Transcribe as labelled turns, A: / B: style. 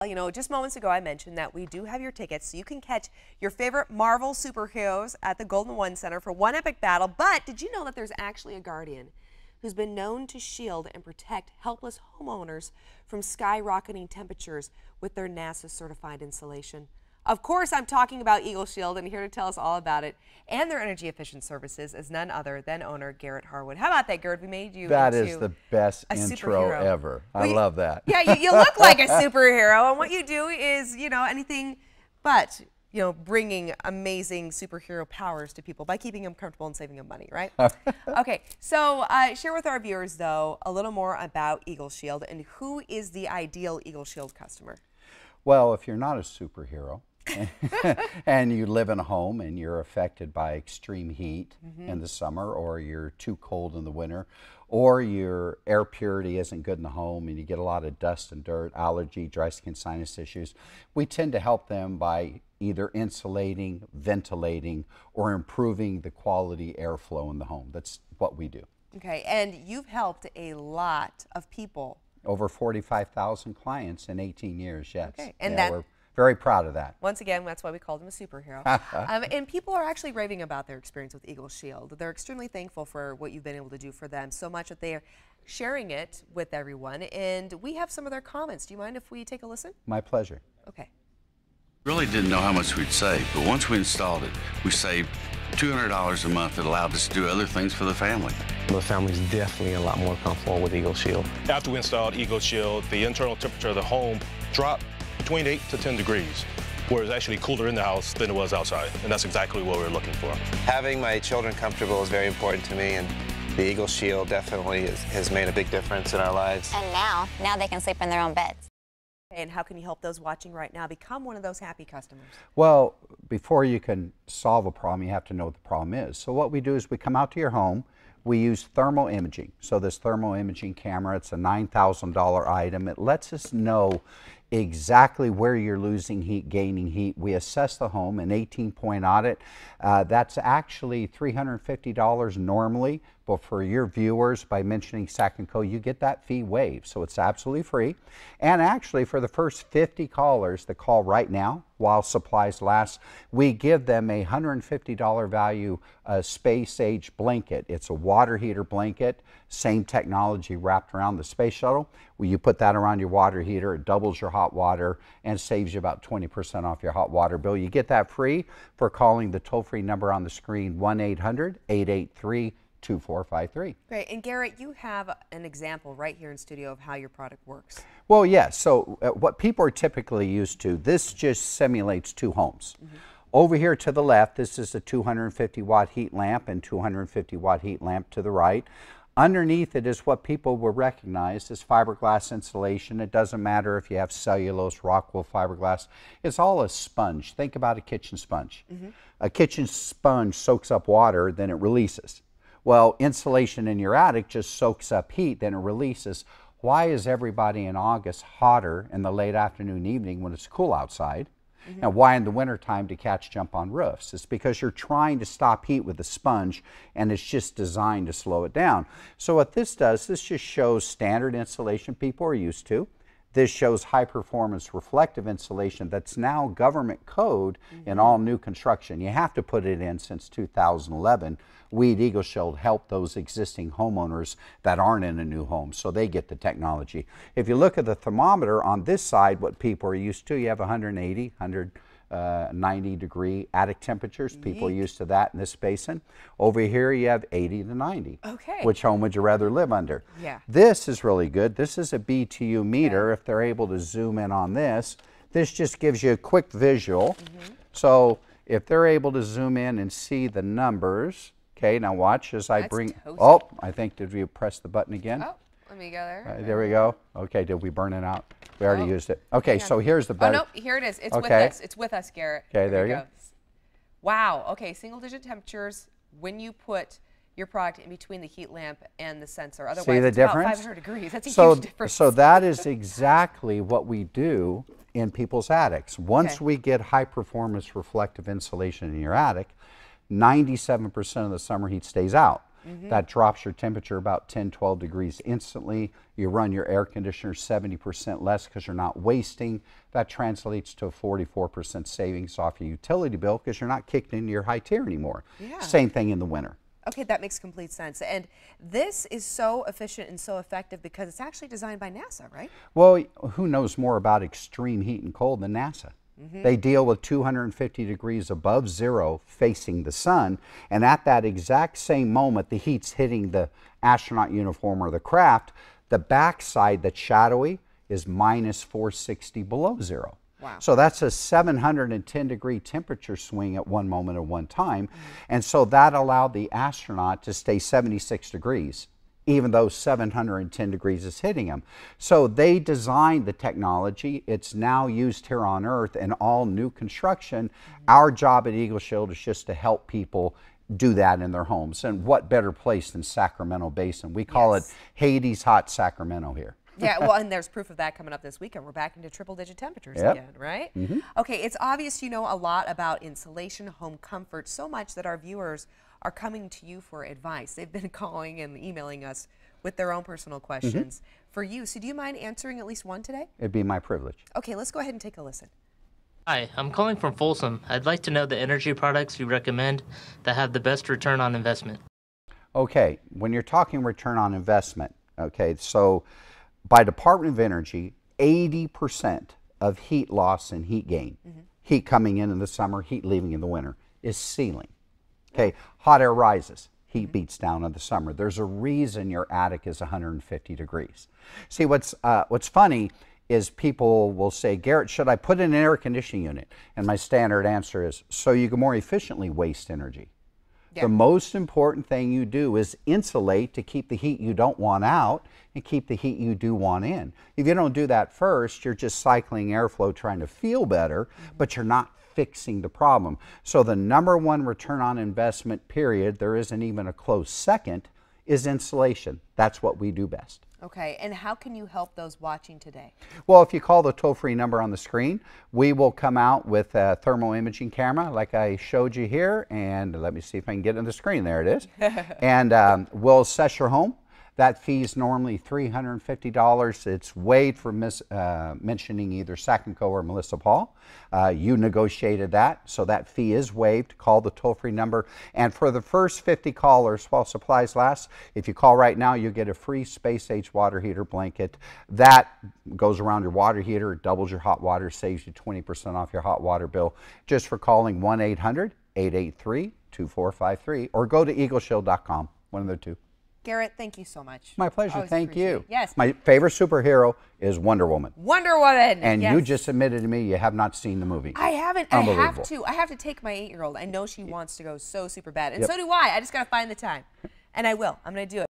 A: You know, just moments ago I mentioned that we do have your tickets, so you can catch your favorite Marvel superheroes at the Golden One Center for one epic battle. But did you know that there's actually a guardian who's been known to shield and protect helpless homeowners from skyrocketing temperatures with their NASA-certified insulation? Of course, I'm talking about Eagle Shield, and here to tell us all about it and their energy efficient services is none other than owner Garrett Harwood. How about that, Garrett? We made you
B: That is the best intro ever. I love that.
A: Yeah, you look like a superhero, and what you do is, you know, anything but, you know, bringing amazing superhero powers to people by keeping them comfortable and saving them money, right? Okay, so share with our viewers, though, a little more about Eagle Shield and who is the ideal Eagle Shield customer.
B: Well, if you're not a superhero, and you live in a home and you're affected by extreme heat in the summer, or you're too cold in the winter, or your air purity isn't good in the home and you get a lot of dust and dirt, allergy, dry skin, sinus issues, we tend to help them by either insulating, ventilating, or improving the quality airflow in the home. That's what we do. Okay,
A: and you've helped a lot of people.
B: Over 45,000 clients in 18 years, yes.
A: Okay, and
B: yeah, we're very proud of that.
A: Once again, that's why we called him a superhero. And people are actually raving about their experience with Eagle Shield. They're extremely thankful for what you've been able to do for them, so much that they are sharing it with everyone. And we have some of their comments. Do you mind if we take a listen?
B: My pleasure.
A: Okay.
C: Really didn't know how much we'd save, but once we installed it, we saved $200 a month that allowed us to do other things for the family.
D: The family's definitely a lot more comfortable with Eagle Shield.
E: After we installed Eagle Shield, the internal temperature of the home dropped between 8 to 10 degrees, where it's actually cooler in the house than it was outside, and that's exactly what we're looking for.
F: Having my children comfortable is very important to me, and the Eagle Shield definitely has made a big difference in our lives.
G: And now they can sleep in their own beds.
A: And how can you help those watching right now become one of those happy customers?
B: Well, before you can solve a problem, you have to know what the problem is. So what we do is we come out to your home, we use thermal imaging. So this thermal imaging camera, it's a $9,000 item. It lets us know exactly where you're losing heat, gaining heat. We assess the home, an 18-point audit. That's actually $350 normally, but for your viewers, by mentioning Sac & Co, you get that fee waived, so it's absolutely free. And actually, for the first 50 callers that call right now, while supplies last, we give them a $150 value space age blanket. It's a water heater blanket, same technology wrapped around the space shuttle. Well, you put that around your water heater, it doubles your hot water and saves you about 20% off your hot water bill. You get that free for calling the toll-free number on the screen, 1-800-883-2453.
A: Great. And Garrett, you have an example right here in studio of how your product works.
B: Well, yes. So what people are typically used to, this just simulates two homes. Over here to the left, this is a 250-watt heat lamp and 250-watt heat lamp to the right. Underneath it is what people will recognize as fiberglass insulation. It doesn't matter if you have cellulose, rock wool, fiberglass. It's all a sponge. Think about a kitchen sponge. A kitchen sponge soaks up water, then it releases. Well, insulation in your attic just soaks up heat, then it releases. Why is everybody in August hotter in the late afternoon, evening when it's cool outside? And why in the wintertime to catch jump on roofs? It's because you're trying to stop heat with a sponge, and it's just designed to slow it down. So what this does, this just shows standard insulation people are used to. This shows high performance reflective insulation that's now government code in all new construction. You have to put it in since 2011. We at Eagle Shield help those existing homeowners that aren't in a new home, so they get the technology. If you look at the thermometer on this side, what people are used to, you have 180, 190 degree attic temperatures. People are used to that in this basin. Over here you have 80 to 90.
A: Okay.
B: Which home would you rather live under?
A: Yeah.
B: This is really good. This is a Btu meter. If they're able to zoom in on this, this just gives you a quick visual. So if they're able to zoom in and see the numbers, okay, now watch as I bring, oh, I think, did we press the button again?
A: Oh, let me go there.
B: There we go. Okay, did we burn it out? We already used it. Okay, so here's the better.
A: Oh, no, here it is. It's with us. It's with us, Garrett.
B: Okay, there you go.
A: Wow, okay, single digit temperatures when you put your product in between the heat lamp and the sensor. Otherwise,
B: see the
A: it's
B: difference?
A: about 500 degrees. That's a huge difference.
B: So that is exactly what we do in people's attics. Once we get high performance reflective insulation in your attic, 97% of the summer heat stays out. That drops your temperature about 10, 12 degrees instantly. You run your air conditioner 70% less because you're not wasting. That translates to a 44% savings off your utility bill because you're not kicked into your high tier anymore.
A: Yeah.
B: Same thing in the winter.
A: Okay, that makes complete sense. And this is so efficient and so effective because it's actually designed by NASA, right?
B: Well, who knows more about extreme heat and cold than NASA? They deal with 250 degrees above zero facing the sun, and at that exact same moment the heat's hitting the astronaut uniform or the craft, the backside that's shadowy is minus 460 below zero.
A: Wow.
B: So that's a 710 degree temperature swing at one moment at one time, and so that allowed the astronaut to stay 76 degrees even though 710 degrees is hitting them. So they designed the technology. It's now used here on Earth in all new construction. Our job at Eagle Shield is just to help people do that in their homes. And what better place than Sacramento Basin? We call it Hades hot Sacramento here.
A: Yeah, well, and there's proof of that coming up this weekend. We're back into triple-digit temperatures again, right? Okay, it's obvious you know a lot about insulation, home comfort, so much that our viewers are coming to you for advice. They've been calling and emailing us with their own personal questions for you. So do you mind answering at least one today?
B: It'd be my privilege.
A: Okay, let's go ahead and take a listen.
H: Hi, I'm calling from Folsom. I'd like to know the energy products you recommend that have the best return on investment.
B: Okay, when you're talking return on investment, okay, so by Department of Energy, 80% of heat loss and heat gain, heat coming in the summer, heat leaving in the winter, is ceiling. Okay, hot air rises, heat beats down in the summer. There's a reason your attic is 150 degrees. See, what's funny is people will say, Garrett, should I put in an air conditioning unit? And my standard answer is, so you can more efficiently waste energy. Yeah. The most important thing you do is insulate to keep the heat you don't want out and keep the heat you do want in. If you don't do that first, you're just cycling airflow trying to feel better, but you're not fixing the problem. So the #1 return on investment period, there isn't even a close second, is insulation. That's what we do best.
A: Okay, and how can you help those watching today?
B: Well, if you call the toll-free number on the screen, we will come out with a thermal imaging camera like I showed you here, and let me see if I can get on the screen. There it is. And we'll assess your home. That fee is normally $350. It's waived for mentioning either Sac&Co or Melissa Paul. You negotiated that, so that fee is waived. Call the toll-free number. And for the first 50 callers while supplies last, if you call right now, you'll get a free space-age water heater blanket. That goes around your water heater. It doubles your hot water, saves you 20% off your hot water bill just for calling 1-800-883-2453 or go to eagleshield.com, one of the two.
A: Garrett, thank you so much.
B: My pleasure.
A: Always
B: Thank you.
A: Yes.
B: My favorite superhero is Wonder Woman.
A: Wonder Woman.
B: And
A: yes.
B: you just admitted to me you have not seen the movie.
A: I haven't. I have to. I have to take my 8-year-old. I know she wants to go so super bad. And so do I. I just got to find the time. And I will. I'm going to do it.